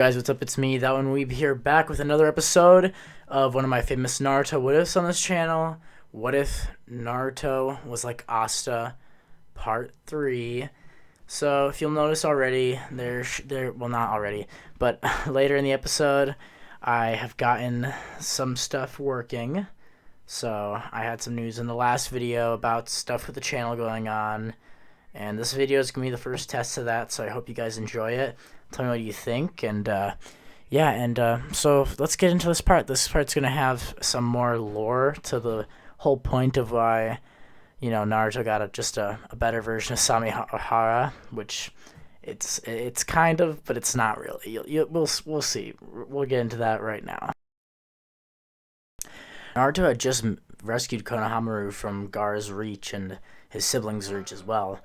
Guys, what's up? It's me, That One Weeb here, back with another episode of one of my famous Naruto what ifs on this channel. What if Naruto was like Asta, part 3. So if you'll notice already, well, not already, but later in the episode, I have gotten some stuff working. So I had some news in the last video about stuff with the channel going on, and this video is going to be the first test of that, so I hope you guys enjoy it. Tell me what you think, and so let's get into this part. This part's going to have some more lore to the whole point of why, Naruto got just a better version of Samihara, which it's kind of, but it's not really. We'll see. We'll get into that right now. Naruto had just rescued Konohamaru from Gaara's reach and his siblings' reach as well.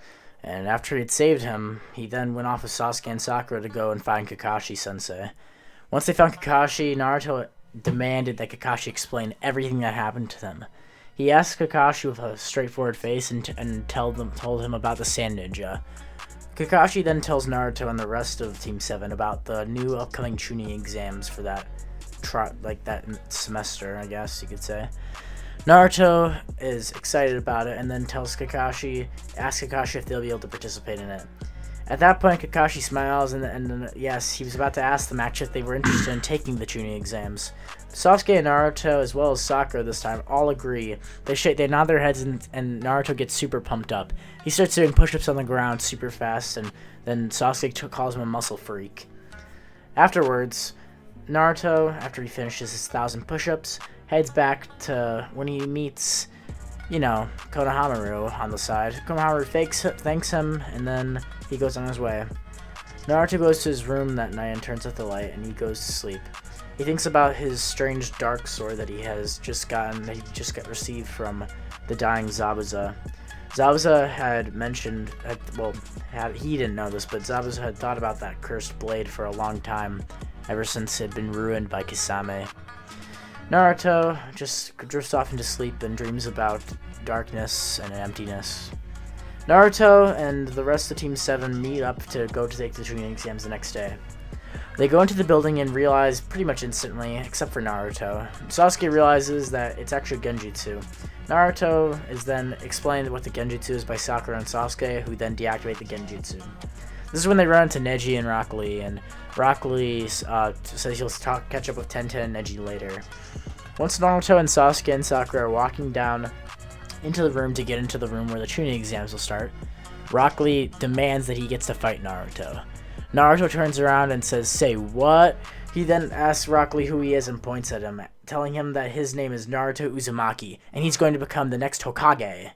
And after he'd saved him, he then went off with Sasuke and Sakura to go and find Kakashi-sensei. Once they found Kakashi, Naruto demanded that Kakashi explain everything that happened to them. He asked Kakashi with a straightforward face and told him about the Sand Ninja. Kakashi then tells Naruto and the rest of Team 7 about the new upcoming Chunin exams for that semester, I guess you could say. Naruto is excited about it and then asks Kakashi if they'll be able to participate in it. At that point, Kakashi smiles and yes, he was about to ask them actually if they were interested in taking the Chunin exams. Sasuke and Naruto, as well as Sakura this time, all agree. They nod their heads and Naruto gets super pumped up. He starts doing push-ups on the ground super fast, and then Sasuke calls him a muscle freak. Afterwards, Naruto, after he finishes his 1,000 push-ups, heads back to when he meets, Konohamaru on the side. Konohamaru thanks him, and then he goes on his way. Naruto goes to his room that night and turns out the light, and he goes to sleep. He thinks about his strange dark sword that he just got received from the dying Zabuza. Zabuza had mentioned, he didn't know this, but Zabuza had thought about that cursed blade for a long time, ever since it had been ruined by Kisame. Naruto just drifts off into sleep and dreams about darkness and emptiness. Naruto and the rest of Team 7 meet up to go to take the Chunin exams the next day. They go into the building and realize pretty much instantly, except for Naruto, Sasuke realizes that it's actually Genjutsu. Naruto is then explained what the Genjutsu is by Sakura and Sasuke, who then deactivate the Genjutsu. This is when they run into Neji and Rock Lee, and Rock Lee says he'll catch up with Tenten and Neji later. Once Naruto and Sasuke and Sakura are walking down into the room to get into the room where the Chunin exams will start, Rock Lee demands that he gets to fight Naruto. Naruto turns around and says, "Say what?" He then asks Rock Lee who he is and points at him, telling him that his name is Naruto Uzumaki, and he's going to become the next Hokage.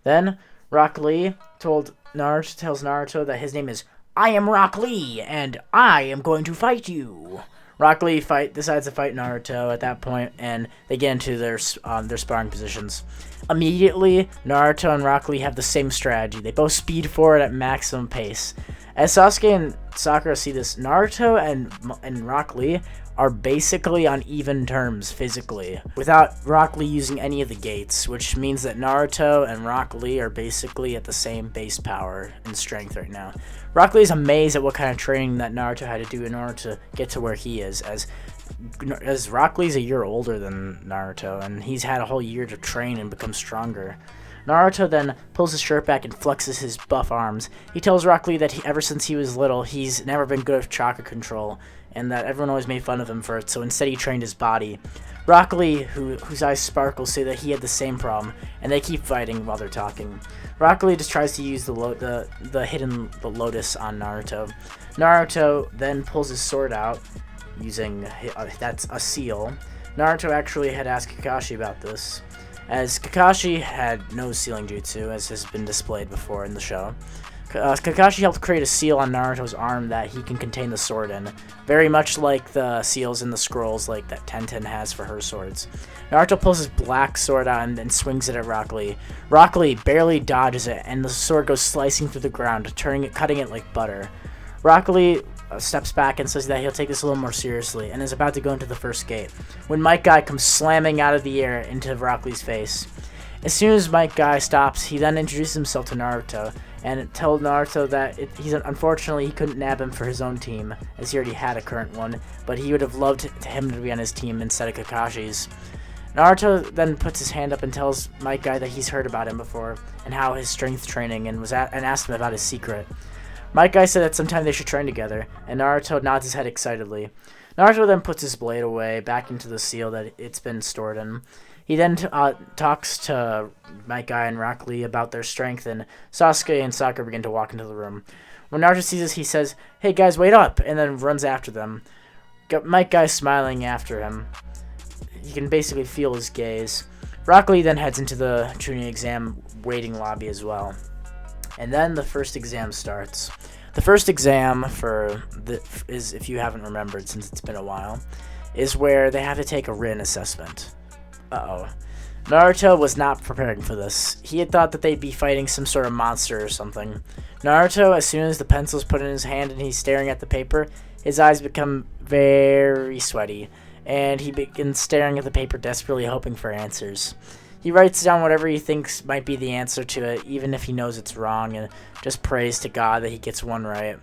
Then, Rock Lee tells Naruto that his name is "I am Rock Lee, and I am going to fight you." Rock Lee decides to fight Naruto at that point, and they get into their sparring positions. Immediately, Naruto and Rock Lee have the same strategy. They both speed forward at maximum pace. As Sasuke and Sakura see this, Naruto and Rock Lee are basically on even terms physically, without Rock Lee using any of the gates, which means that Naruto and Rock Lee are basically at the same base power and strength right now. Rock Lee is amazed at what kind of training that Naruto had to do in order to get to where he is, as Rock Lee's a year older than Naruto, and he's had a whole year to train and become stronger. Naruto then pulls his shirt back and flexes his buff arms. He tells Rock Lee that ever since he was little, he's never been good at chakra control, and that everyone always made fun of him for it, so instead he trained his body. Rock Lee, whose eyes sparkle, say that he had the same problem, and they keep fighting while they're talking. Rock Lee just tries to use the hidden lotus on Naruto. Naruto then pulls his sword out, using that's a seal. Naruto actually had asked Kakashi about this, as Kakashi had no sealing jutsu, as has been displayed before in the show. Kakashi helped create a seal on Naruto's arm that he can contain the sword in, very much like the seals in the scrolls that Tenten has for her swords. Naruto pulls his black sword out and then swings it at Rock Lee. Rock Lee barely dodges it, and the sword goes slicing through the ground, cutting it like butter. Rock Lee steps back and says that he'll take this a little more seriously, and is about to go into the first gate, when Mike Guy comes slamming out of the air into Rock Lee's face. As soon as Mike Guy stops, he then introduces himself to Naruto, and told Naruto that unfortunately he couldn't nab him for his own team, as he already had a current one, but he would have loved him to be on his team instead of Kakashi's. Naruto then puts his hand up and tells Might Guy that he's heard about him before, and how his strength training, and asked him about his secret. Might Guy said that sometime they should train together, and Naruto nods his head excitedly. Naruto then puts his blade away, back into the seal that it's been stored in. He then talks to Might Guy and Rock Lee about their strength, and Sasuke and Sakura begin to walk into the room. When Naruto sees this, he says, "Hey guys, wait up!" and then runs after them. Might Guy smiling after him. You can basically feel his gaze. Rock Lee then heads into the Chunin exam waiting lobby as well. And then the first exam starts. The first exam is, if you haven't remembered since it's been a while, is where they have to take a written assessment. Uh-oh. Naruto was not preparing for this. He had thought that they'd be fighting some sort of monster or something. Naruto, as soon as the pencil's put in his hand and he's staring at the paper, his eyes become very sweaty, and he begins staring at the paper desperately hoping for answers. He writes down whatever he thinks might be the answer to it, even if he knows it's wrong, and just prays to God that he gets one right.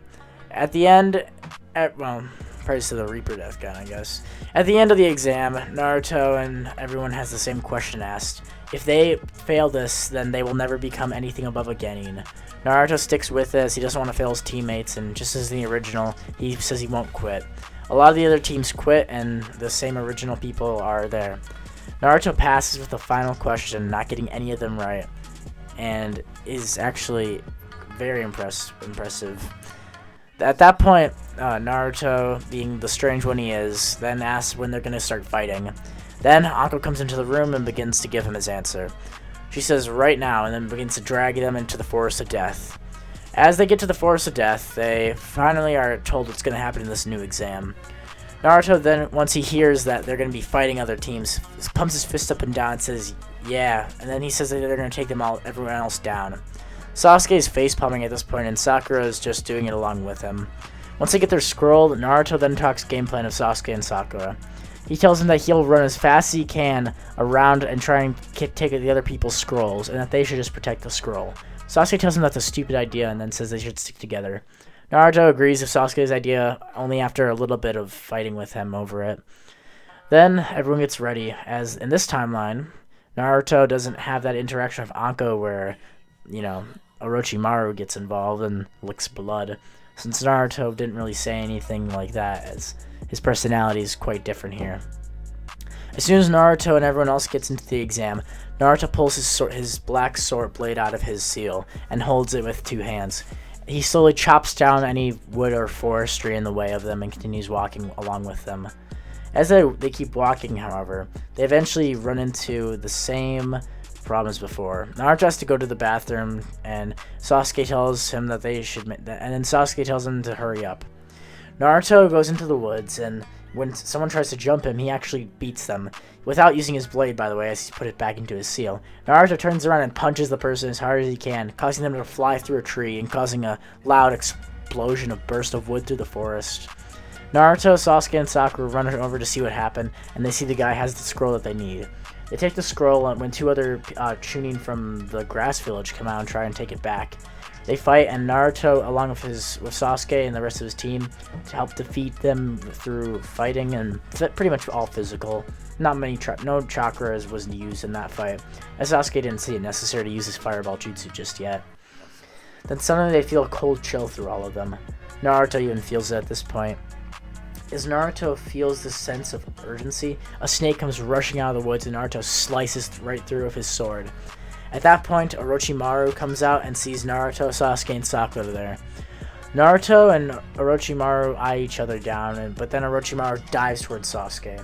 At the end, praise to the Reaper Death God, I guess. At the end of the exam, Naruto and everyone has the same question asked. If they fail this, then they will never become anything above a Genin. Naruto sticks with this. He doesn't want to fail his teammates, and just as in the original, he says he won't quit. A lot of the other teams quit, and the same original people are there. Naruto passes with the final question, not getting any of them right, and is actually very impressive. At that point, Naruto, being the strange one he is, then asks when they're going to start fighting. Then Anko comes into the room and begins to give him his answer. She says right now, and then begins to drag them into the Forest of Death. As they get to the Forest of Death, they finally are told what's going to happen in this new exam. Naruto then, once he hears that they're going to be fighting other teams, pumps his fist up and down and says, "Yeah," and then he says that they're going to take everyone else down. Sasuke is face-palming at this point, and Sakura is just doing it along with him. Once they get their scroll, Naruto then talks game plan of Sasuke and Sakura. He tells them that he'll run as fast as he can around and try and take the other people's scrolls, and that they should just protect the scroll. Sasuke tells him that's a stupid idea and then says they should stick together. Naruto agrees with Sasuke's idea only after a little bit of fighting with him over it. Then everyone gets ready, as in this timeline, Naruto doesn't have that interaction with Anko where, Orochimaru gets involved and licks blood, since Naruto didn't really say anything like that, as his personality is quite different here. As soon as Naruto and everyone else gets into the exam, Naruto pulls his black sword blade out of his seal and holds it with two hands. He slowly chops down any wood or forestry in the way of them and continues walking along with them. As they keep walking, however, they eventually run into the same problems before. Naruto has to go to the bathroom, and Sasuke tells him that and then Sasuke tells him to hurry up. Naruto goes into the woods, and when someone tries to jump him, he actually beats them, without using his blade, by the way, as he put it back into his seal. Naruto turns around and punches the person as hard as he can, causing them to fly through a tree and causing a loud explosion of burst of wood through the forest. Naruto, Sasuke, and Sakura run over to see what happened, and they see the guy has the scroll that they need. They take the scroll when two other Chunin from the grass village come out and try and take it back. They fight, and Naruto, along with Sasuke and the rest of his team, to help defeat them through fighting, and pretty much all physical. Not many, no chakras was used in that fight, as Sasuke didn't see it necessary to use his fireball jutsu just yet. Then suddenly they feel a cold chill through all of them. Naruto even feels it at this point. As Naruto feels this sense of urgency, a snake comes rushing out of the woods and Naruto slices right through with his sword. At that point, Orochimaru comes out and sees Naruto, Sasuke, and Sakura there. Naruto and Orochimaru eye each other down, but then Orochimaru dives towards Sasuke.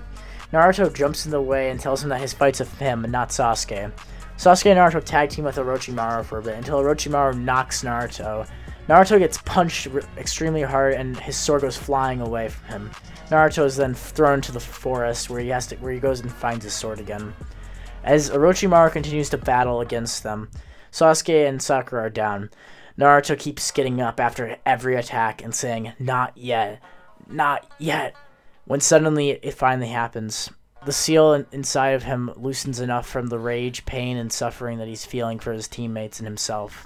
Naruto jumps in the way and tells him that his fight's with him and not Sasuke. Sasuke and Naruto tag team with Orochimaru for a bit until Orochimaru knocks Naruto. Naruto gets punched extremely hard and his sword goes flying away from him. Naruto is then thrown to the forest where he goes and finds his sword again. As Orochimaru continues to battle against them, Sasuke and Sakura are down. Naruto keeps getting up after every attack and saying, "Not yet, not yet," when suddenly it finally happens. The seal inside of him loosens enough from the rage, pain, and suffering that he's feeling for his teammates and himself.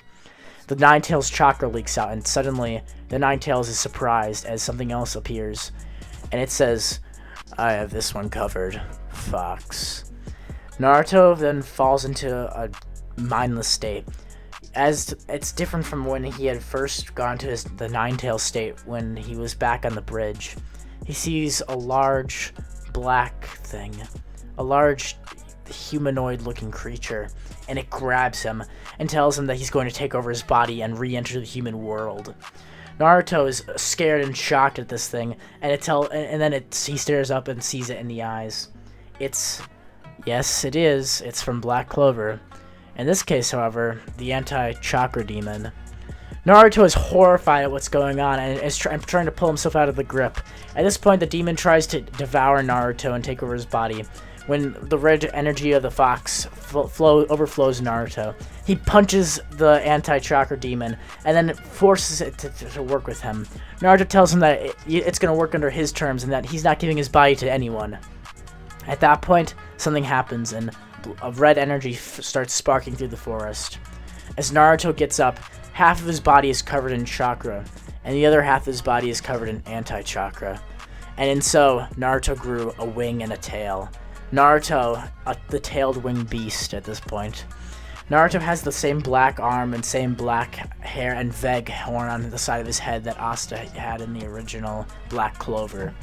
the Ninetales chakra leaks out, and suddenly the Ninetales is surprised as something else appears, and it says, "I have this one covered, Fox." Naruto then falls into a mindless state, as it's different from when he had first gone to the Ninetales state when he was back on the bridge. He sees a large black thing, a large humanoid-looking creature, and it grabs him and tells him that he's going to take over his body and re-enter the human world. Naruto is scared and shocked at this thing, and he stares up and sees it in the eyes. Yes, it is. It's from Black Clover. In this case, however, the anti-chakra demon. Naruto is horrified at what's going on and is trying to pull himself out of the grip. At this point, the demon tries to devour Naruto and take over his body. When the red energy of the fox overflows Naruto, he punches the anti-chakra demon and then forces it to work with him. Naruto tells him that it's going to work under his terms and that he's not giving his body to anyone. At that point, something happens and a red energy starts sparking through the forest. As Naruto gets up, half of his body is covered in chakra, and the other half of his body is covered in anti-chakra. And in so, Naruto grew a wing and a tail. Naruto, the tailed winged beast at this point. Naruto has the same black arm and same black hair and Veg horn on the side of his head that Asta had in the original Black Clover.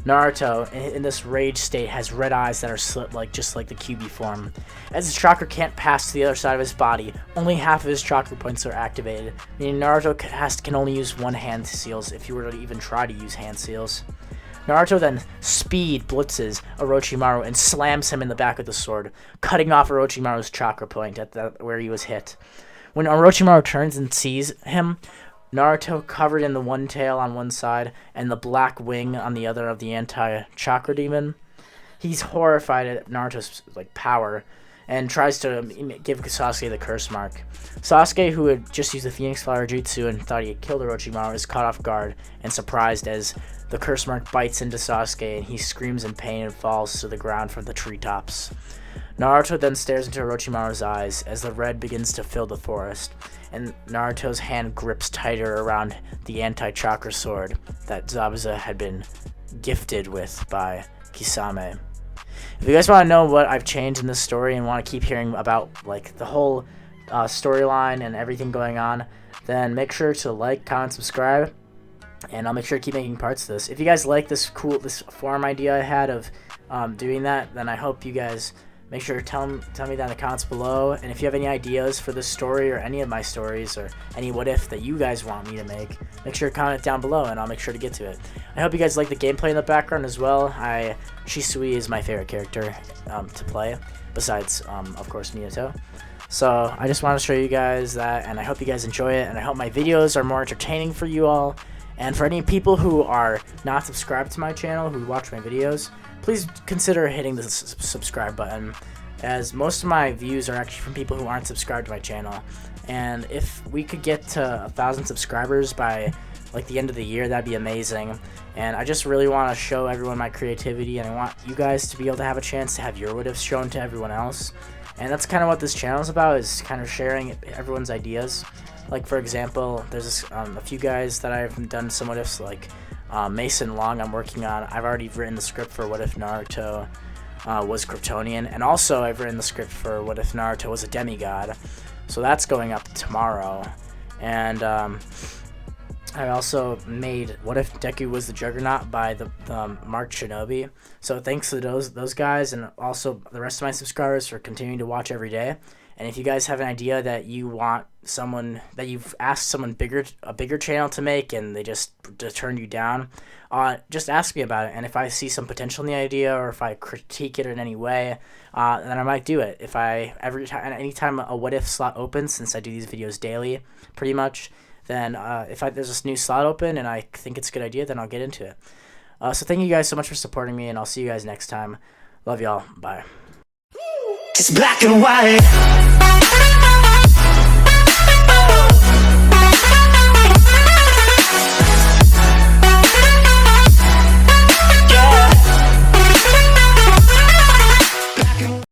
Naruto, in this rage state, has red eyes that are slit just like the QB form. As his chakra can't pass to the other side of his body, only half of his chakra points are activated, meaning Naruto can only use one hand seals if you were to even try to use hand seals. Naruto then speed blitzes Orochimaru and slams him in the back with the sword, cutting off Orochimaru's chakra point where he was hit. When Orochimaru turns and sees him, Naruto covered in the one tail on one side and the black wing on the other of the anti-chakra demon, he's horrified at Naruto's power and tries to give Sasuke the curse mark. Sasuke, who had just used the Phoenix Flower Jutsu and thought he had killed Orochimaru, is caught off guard and surprised as the curse mark bites into Sasuke and he screams in pain and falls to the ground from the treetops. Naruto then stares into Orochimaru's eyes as the red begins to fill the forest, and Naruto's hand grips tighter around the anti-chakra sword that Zabuza had been gifted with by Kisame. If you guys want to know what I've changed in this story and want to keep hearing about the whole storyline and everything going on, then make sure to like, comment, subscribe, and I'll make sure to keep making parts of this. If you guys like this forum idea I had of doing that, then I hope you guys make sure to tell me that in the comments below. And if you have any ideas for this story or any of my stories or any what if that you guys want me to make sure to comment down below and I'll make sure to get to it. I hope you guys like the gameplay in the background as well. Shisui is my favorite character to play, besides of course Minato. So I just want to show you guys that, and I hope you guys enjoy it, and I hope my videos are more entertaining for you all. And for any people who are not subscribed to my channel, who watch my videos, please consider hitting the subscribe button, as most of my views are actually from people who aren't subscribed to my channel. And if we could get to 1,000 subscribers by the end of the year, that'd be amazing. And I just really want to show everyone my creativity, and I want you guys to be able to have a chance to have your what ifs shown to everyone else. And that's kind of what this channel is about, is kind of sharing everyone's ideas. For example, there's a few guys that I've done some what ifs, Mason Long I'm working on. I've already written the script for what if Naruto was Kryptonian, and also I've written the script for what if Naruto was a demigod. So that's going up tomorrow. And I also made What If Deku Was the Juggernaut by the Mark Shinobi. So thanks to those guys, and also the rest of my subscribers for continuing to watch every day. And if you guys have an idea that you want that you've asked someone a bigger channel to make and they just turned you down, just ask me about it. And if I see some potential in the idea, or if I critique it in any way, then I might do it. Anytime a what if slot opens, since I do these videos daily, pretty much, then if there's this new slot open and I think it's a good idea, then I'll get into it. So thank you guys so much for supporting me, and I'll see you guys next time. Love y'all. Bye. It's black and white.